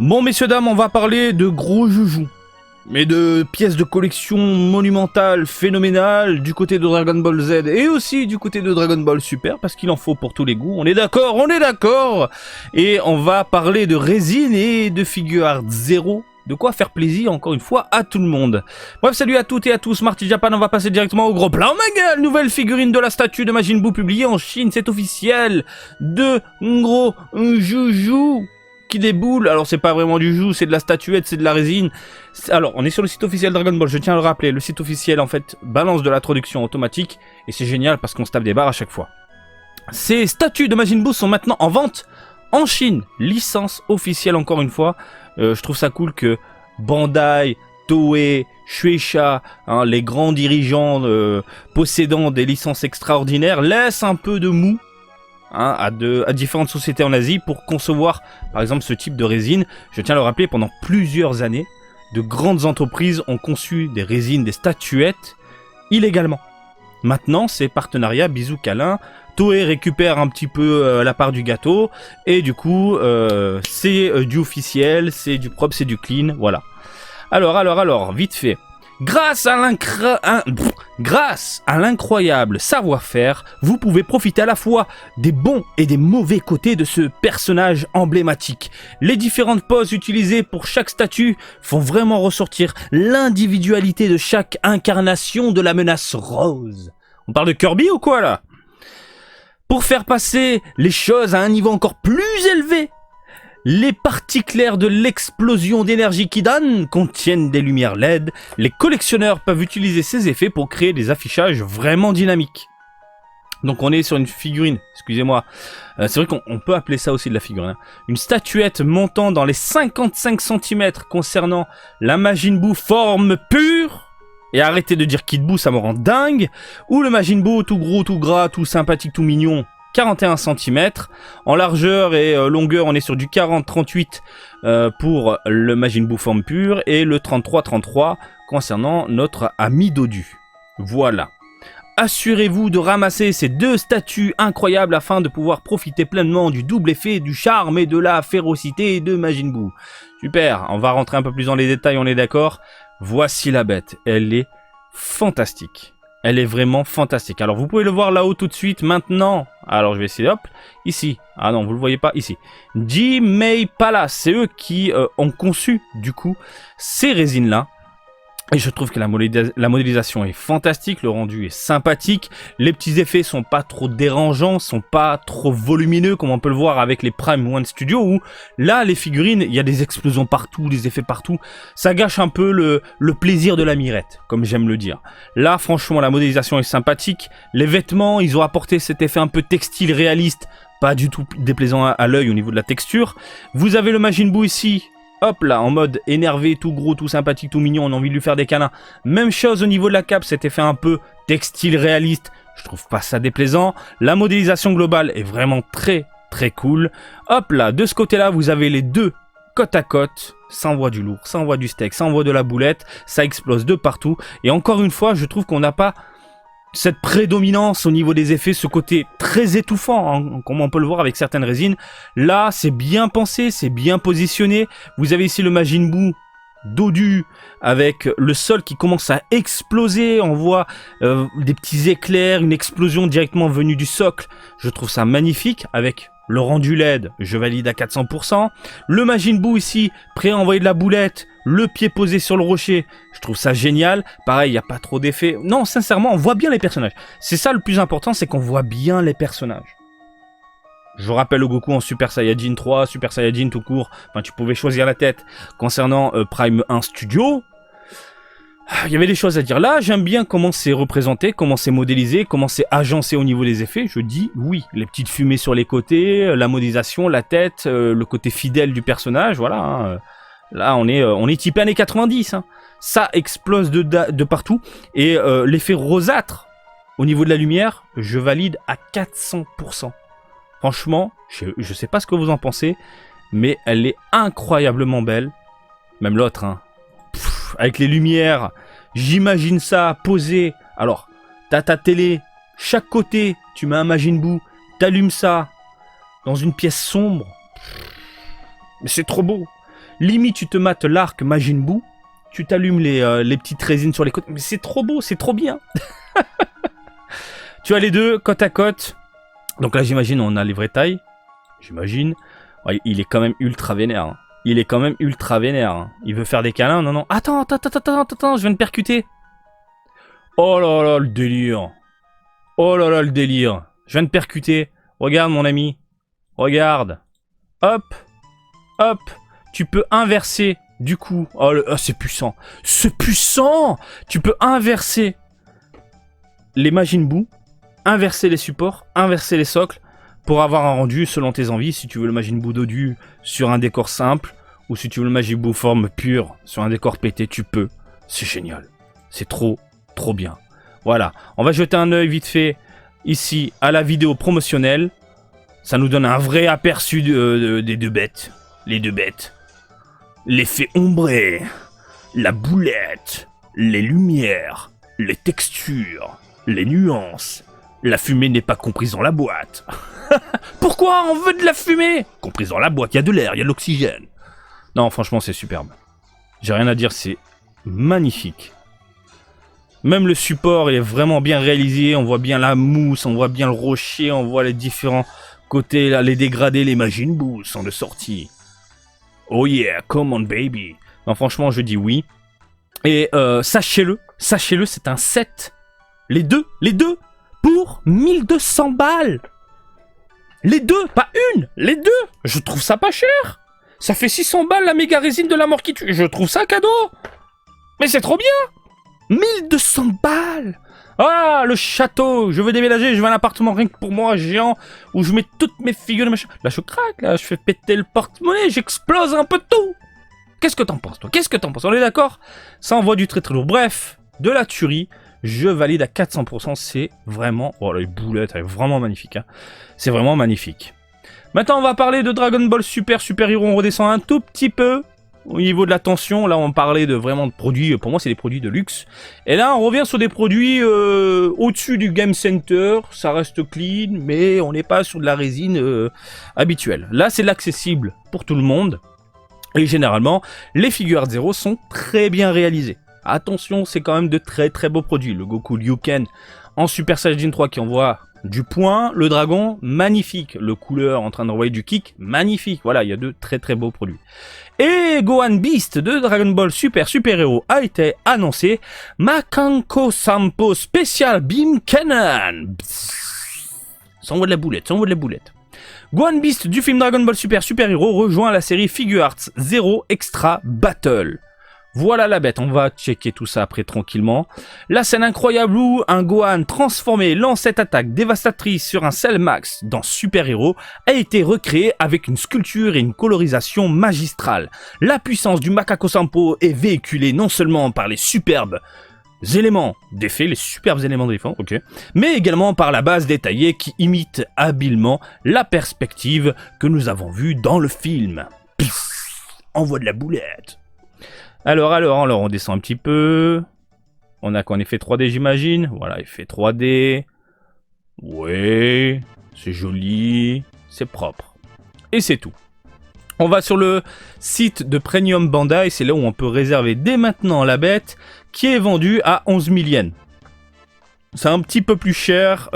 Bon, messieurs, dames, on va parler de gros joujoux. Mais de pièces de collection monumentales, phénoménales, du côté de Dragon Ball Z et aussi du côté de Dragon Ball Super, parce qu'il en faut pour tous les goûts. On est d'accord, on est d'accord. Et on va parler de résine et de figure art zéro. De quoi faire plaisir, encore une fois, à tout le monde. Bref, salut à toutes et à tous, Marty Japan, on va passer directement au gros plan. Ma gueule, nouvelle figurine de la statue de Majin Buu publiée en Chine, c'est officiel. De gros joujou qui déboule. Alors c'est pas vraiment du jou, c'est de la statuette, c'est de la résine. Alors on est sur le site officiel Dragon Ball, je tiens à le rappeler, le site officiel en fait balance de la traduction automatique et c'est génial parce qu'on se tape des barres à chaque fois. Ces statues de Majin Buu sont maintenant en vente en Chine, licence officielle encore une fois. Je trouve ça cool que Bandai, Toei, Shueisha, les grands dirigeants possédant des licences extraordinaires laissent un peu de mou à différentes sociétés en Asie pour concevoir par exemple ce type de résine. Je tiens à le rappeler, pendant plusieurs années, de grandes entreprises ont conçu des résines, des statuettes illégalement. Maintenant, c'est partenariat, bisous câlin, Toei récupère un petit peu la part du gâteau et du coup c'est du officiel, c'est du propre, c'est du clean, voilà. Alors, vite fait. Grâce à l'incroyable savoir-faire, vous pouvez profiter à la fois des bons et des mauvais côtés de ce personnage emblématique. Les différentes poses utilisées pour chaque statue font vraiment ressortir l'individualité de chaque incarnation de la menace rose. On parle de Kirby ou quoi là? Pour faire passer les choses à un niveau encore plus élevé, les parties claires de l'explosion d'énergie Kidan contiennent des lumières LED. Les collectionneurs peuvent utiliser ces effets pour créer des affichages vraiment dynamiques. Donc on est sur une figurine, excusez-moi, c'est vrai qu'on peut appeler ça aussi de la figurine. Une statuette montant dans les 55 cm concernant la Majin Buu forme pure. Et arrêtez de dire Kid Buu, ça me rend dingue. Ou le Majin Buu tout gros, tout gras, tout sympathique, tout mignon. 41 cm. En largeur et longueur, on est sur du 40-38 pour le Majin Buu forme pure et le 33-33 concernant notre ami Dodu. Voilà. Assurez-vous de ramasser ces deux statues incroyables afin de pouvoir profiter pleinement du double effet, du charme et de la férocité de Majin Buu. Super, on va rentrer un peu plus dans les détails, on est d'accord. Voici la bête, elle est fantastique. Elle est vraiment fantastique. Alors vous pouvez le voir là-haut tout de suite maintenant. Alors je vais essayer, hop, ici. Ah non, vous le voyez pas, ici. G-Mei Palace, c'est eux qui ont conçu du coup ces résines-là. Et je trouve que la modélisation est fantastique, le rendu est sympathique, les petits effets sont pas trop dérangeants, sont pas trop volumineux comme on peut le voir avec les Prime One Studio où là les figurines, il y a des explosions partout, des effets partout, ça gâche un peu le plaisir de la mirette, comme j'aime le dire. Là franchement la modélisation est sympathique, les vêtements ils ont apporté cet effet un peu textile réaliste, pas du tout déplaisant à l'œil au niveau de la texture. Vous avez le Majin Buu ici. Hop là, en mode énervé, tout gros, tout sympathique, tout mignon, on a envie de lui faire des câlins. Même chose au niveau de la cape, cet effet un peu textile réaliste, je trouve pas ça déplaisant. La modélisation globale est vraiment très très cool. Hop là, de ce côté-là, vous avez les deux côte à côte. Ça envoie du lourd, ça envoie du steak, ça envoie de la boulette, ça explose de partout. Et encore une fois, je trouve qu'on n'a pas cette prédominance au niveau des effets, ce côté très étouffant, comme on peut le voir avec certaines résines. Là, c'est bien pensé, c'est bien positionné. Vous avez ici le Majin Buu Dodu avec le sol qui commence à exploser. On voit des petits éclairs, une explosion directement venue du socle. Je trouve ça magnifique avec le rendu LED, je valide à 400%. Le Majin Buu ici, prêt à envoyer de la boulette, le pied posé sur le rocher, je trouve ça génial. Pareil, il n'y a pas trop d'effets. Non, sincèrement, on voit bien les personnages. C'est ça le plus important, c'est qu'on voit bien les personnages. Je rappelle le Goku en Super Saiyajin 3, Super Saiyajin tout court. Enfin, tu pouvais choisir la tête. Concernant Prime 1 Studio, il y avait des choses à dire. Là, j'aime bien comment c'est représenté, comment c'est modélisé, comment c'est agencé au niveau des effets. Je dis oui. Les petites fumées sur les côtés, la modélisation, la tête, le côté fidèle du personnage, voilà. Là, on est typé années 90. Ça explose de partout. Et l'effet rosâtre, au niveau de la lumière, je valide à 400%. Franchement, je sais pas ce que vous en pensez, mais elle est incroyablement belle. Même l'autre, avec les lumières, j'imagine ça posé. Alors, t'as ta télé, chaque côté, tu mets un Majin Buu, t'allumes ça dans une pièce sombre. Mais c'est trop beau. Limite, tu te mates l'arc Majin Buu, tu t'allumes les petites résines sur les côtés. Mais c'est trop beau, c'est trop bien. Tu as les deux côte à côte. Donc là, j'imagine, on a les vraies tailles. J'imagine. Ouais, il est quand même ultra vénère. Hein. Il est quand même ultra vénère. Hein. Il veut faire des câlins. Non, non. Attends, je viens de percuter. Oh là là, le délire. Oh là là, le délire. Je viens de percuter. Regarde, mon ami. Regarde. Hop. Hop. Tu peux inverser. Du coup. Oh, c'est puissant. C'est puissant. Tu peux inverser les Majin Buu. Inverser les supports. Inverser les socles. Pour avoir un rendu selon tes envies. Si tu veux le Majin Buu dodu sur un décor simple. Ou si tu veux le Majin Buu forme pure sur un décor pété, tu peux. C'est génial. C'est trop bien. Voilà. On va jeter un œil vite fait ici à la vidéo promotionnelle. Ça nous donne un vrai aperçu des deux bêtes. Les deux bêtes. L'effet ombré. La boulette. Les lumières. Les textures. Les nuances. La fumée n'est pas comprise dans la boîte. Pourquoi on veut de la fumée? Comprise dans la boîte, il y a de l'air, il y a de l'oxygène. Non, franchement, c'est superbe. J'ai rien à dire, c'est magnifique. Même le support est vraiment bien réalisé. On voit bien la mousse, on voit bien le rocher, on voit les différents côtés, là, les dégradés, les Majin Buu sont de sortie. Oh yeah, come on baby. Non, franchement, je dis oui. Et sachez-le, c'est un set. Les deux, pour 1200 balles. Les deux, pas une, les deux. Je trouve ça pas cher. Ça fait 600 balles la méga résine de la mort qui tue. Je trouve ça cadeau. Mais c'est trop bien. 1200 balles. Ah, le château. Je veux déménager, je veux un appartement rien que pour moi, géant, où je mets toutes mes figures de machin. Là, je craque, là, je fais péter le porte-monnaie, j'explose un peu tout. Qu'est-ce que t'en penses, toi? Qu'est-ce que t'en penses? On est d'accord? Ça envoie du très très lourd. Bref, de la tuerie. Je valide à 400%, c'est vraiment... Oh, les boulettes, elle est vraiment magnifique. Hein. C'est vraiment magnifique. Maintenant, on va parler de Dragon Ball Super Hero. On redescend un tout petit peu au niveau de la tension. Là, on parlait de vraiment de produits... Pour moi, c'est des produits de luxe. Et là, on revient sur des produits au-dessus du Game Center. Ça reste clean, mais on n'est pas sur de la résine habituelle. Là, c'est l'accessible pour tout le monde. Et généralement, les figures Zero sont très bien réalisées. Attention, c'est quand même de très très beaux produits. Le Goku Ryuken en Super Saiyajin 3 qui envoie du point. Le dragon, magnifique. Le couleur en train d'envoyer du kick, magnifique. Voilà, il y a de très très beaux produits. Et Gohan Beast de Dragon Ball Super Hero a été annoncé. Makanko Sampo Special Beam Cannon. Ça envoie de la boulette, ça envoie de la boulette. Gohan Beast du film Dragon Ball Super Hero rejoint la série Figure Arts Zero Extra Battle. Voilà la bête, on va checker tout ça après tranquillement. La scène incroyable où un Gohan transformé lance cette attaque dévastatrice sur un Cell Max dans Super Hero a été recréée avec une sculpture et une colorisation magistrale. La puissance du Macaco Sampo est véhiculée non seulement par les superbes éléments d'effet, les superbes éléments d'effet, ok, mais également par la base détaillée qui imite habilement la perspective que nous avons vue dans le film. Psst, envoie de la boulette. Alors, on descend un petit peu. On a qu'en effet 3D, j'imagine. Voilà, effet 3D. Ouais, c'est joli, c'est propre. Et c'est tout. On va sur le site de Premium Bandai. C'est là où on peut réserver dès maintenant la bête qui est vendue à 11 000 yens. C'est un petit peu plus cher.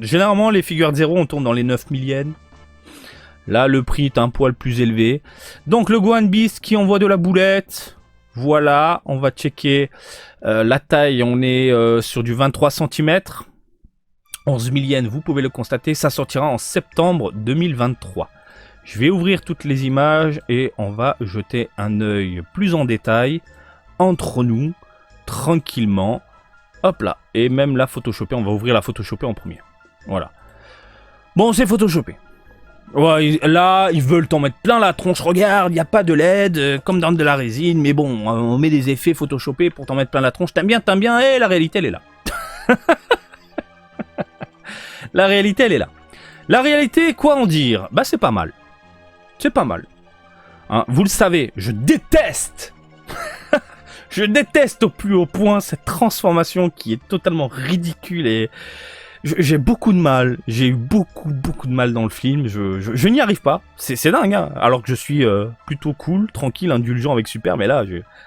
Généralement, les figures Zero, on tourne dans les 9 000 yens. Là, le prix est un poil plus élevé. Donc, le Gohan Beast qui envoie de la boulette. Voilà, on va checker la taille. On est sur du 23 cm. 11 000 yens, vous pouvez le constater. Ça sortira en septembre 2023. Je vais ouvrir toutes les images et on va jeter un œil plus en détail. Entre nous, tranquillement. Hop là. Et même la photoshopée. On va ouvrir la photoshopée en premier. Voilà. Bon, c'est photoshopé. Ouais, là, ils veulent t'en mettre plein la tronche. Regarde, il n'y a pas de LED, comme dans de la résine. Mais bon, on met des effets photoshopés pour t'en mettre plein la tronche. T'aimes bien, et la réalité, elle est là. La réalité, elle est là. La réalité, quoi en dire? Bah, c'est pas mal. C'est pas mal. Hein, vous le savez, je déteste je déteste au plus haut point cette transformation qui est totalement ridicule et... J'ai beaucoup de mal, j'ai eu beaucoup de mal dans le film, je n'y arrive pas, c'est dingue, hein, alors que je suis plutôt cool, tranquille, indulgent avec Super, mais là,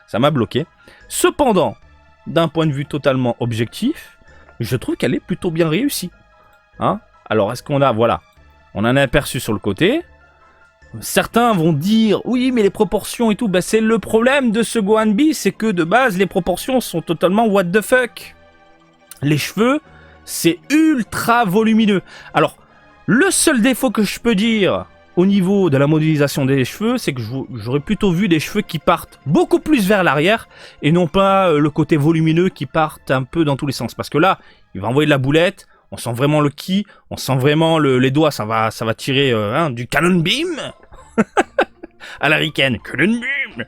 ça m'a bloqué. Cependant, d'un point de vue totalement objectif, je trouve qu'elle est plutôt bien réussie. Hein, alors, est-ce qu'on a, voilà, on en a un aperçu sur le côté. Certains vont dire, oui, mais les proportions et tout, bah c'est le problème de ce Gohan Beast, c'est que de base, les proportions sont totalement what the fuck. Les cheveux, c'est ultra volumineux. Alors, le seul défaut que je peux dire au niveau de la modélisation des cheveux, c'est que j'aurais plutôt vu des cheveux qui partent beaucoup plus vers l'arrière et non pas le côté volumineux qui partent un peu dans tous les sens. Parce que là, il va envoyer de la boulette, on sent vraiment le ki, on sent vraiment les doigts, ça va tirer du cannon beam à la Riken, cannon beam.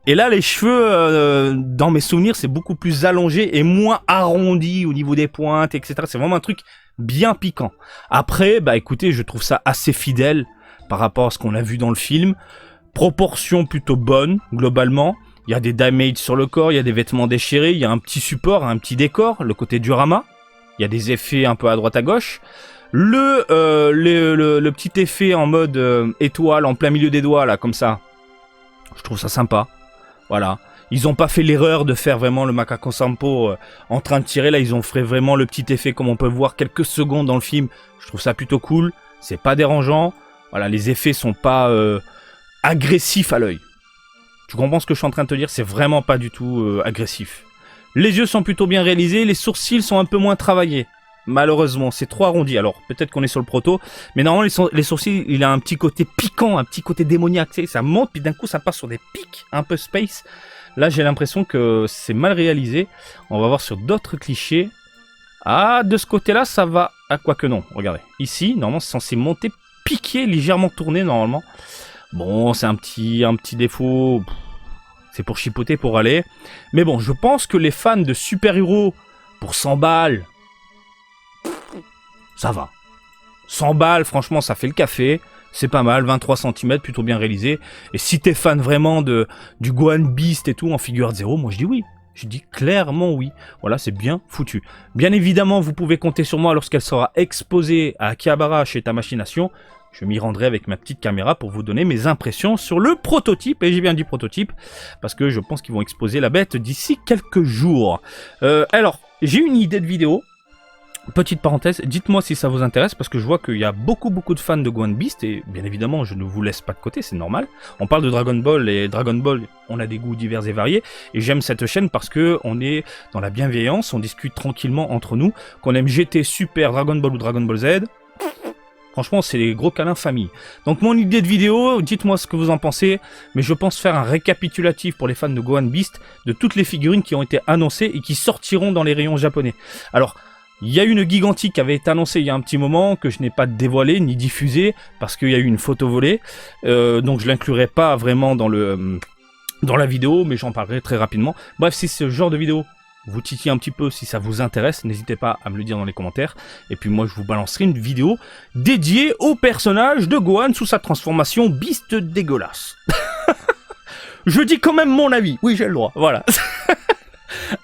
Et là, les cheveux, dans mes souvenirs, c'est beaucoup plus allongé et moins arrondi au niveau des pointes, etc. C'est vraiment un truc bien piquant. Après, bah écoutez, je trouve ça assez fidèle par rapport à ce qu'on a vu dans le film. Proportion plutôt bonne, globalement. Il y a des damages sur le corps, il y a des vêtements déchirés, il y a un petit support, un petit décor, le côté diorama. Il y a des effets un peu à droite à gauche. Le petit effet en mode étoile en plein milieu des doigts, là, comme ça. Je trouve ça sympa. Voilà. Ils ont pas fait l'erreur de faire vraiment le Macaco Sampo en train de tirer. Là, ils ont fait vraiment le petit effet comme on peut voir quelques secondes dans le film. Je trouve ça plutôt cool. C'est pas dérangeant. Voilà, les effets sont pas agressifs à l'œil. Tu comprends ce que je suis en train de te dire? C'est vraiment pas du tout agressif. Les yeux sont plutôt bien réalisés. Les sourcils sont un peu moins travaillés. Malheureusement, c'est trop arrondi. Alors, peut-être qu'on est sur le proto. Mais normalement, les sourcils, il a un petit côté piquant, un petit côté démoniaque. Tu sais, ça monte, puis d'un coup, ça passe sur des pics un peu space. Là, j'ai l'impression que c'est mal réalisé. On va voir sur d'autres clichés. Ah, de ce côté-là, ça va. Ah, quoique non. Regardez. Ici, normalement, c'est censé monter, piquer, légèrement tourner, normalement. Bon, c'est un petit défaut. C'est pour chipoter, pour aller. Mais bon, je pense que les fans de super-héros, pour 100 balles... Ça va. 100 balles, franchement, ça fait le café. C'est pas mal, 23 cm, plutôt bien réalisé. Et si t'es fan vraiment du Gohan Beast et tout en figure 0, moi je dis oui. Je dis clairement oui. Voilà, c'est bien foutu. Bien évidemment, vous pouvez compter sur moi lorsqu'elle sera exposée à Akihabara chez Tamashii. Je m'y rendrai avec ma petite caméra pour vous donner mes impressions sur le prototype. Et j'ai bien dit prototype, parce que je pense qu'ils vont exposer la bête d'ici quelques jours. Alors, j'ai une idée de vidéo. Petite parenthèse, dites-moi si ça vous intéresse, parce que je vois qu'il y a beaucoup de fans de Gohan Beast, et bien évidemment, je ne vous laisse pas de côté, c'est normal. On parle de Dragon Ball, et Dragon Ball, on a des goûts divers et variés, et j'aime cette chaîne parce que on est dans la bienveillance, on discute tranquillement entre nous, qu'on aime GT, Super, Dragon Ball ou Dragon Ball Z. Franchement, c'est les gros câlins famille. Donc mon idée de vidéo, dites-moi ce que vous en pensez, mais je pense faire un récapitulatif pour les fans de Gohan Beast, de toutes les figurines qui ont été annoncées et qui sortiront dans les rayons japonais. Alors, il y a une gigantique qui avait été annoncée il y a un petit moment, que je n'ai pas dévoilée ni diffusée, parce qu'il y a eu une photo volée, donc je l'inclurai pas vraiment dans la vidéo, mais j'en parlerai très rapidement. Bref, si ce genre de vidéo vous titille un petit peu, si ça vous intéresse, n'hésitez pas à me le dire dans les commentaires, et puis moi je vous balancerai une vidéo dédiée au personnage de Gohan sous sa transformation Beast dégueulasse. Je dis quand même mon avis, oui j'ai le droit, voilà.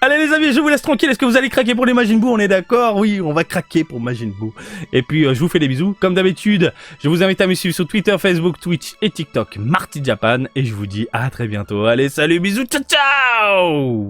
Allez les amis, je vous laisse tranquille, est-ce que vous allez craquer pour les Majin Buu? On est d'accord? Oui, on va craquer pour Majin Buu. Et puis je vous fais des bisous, comme d'habitude, je vous invite à me suivre sur Twitter, Facebook, Twitch et TikTok, Marty Japan, et je vous dis à très bientôt. Allez, salut, bisous, ciao ciao!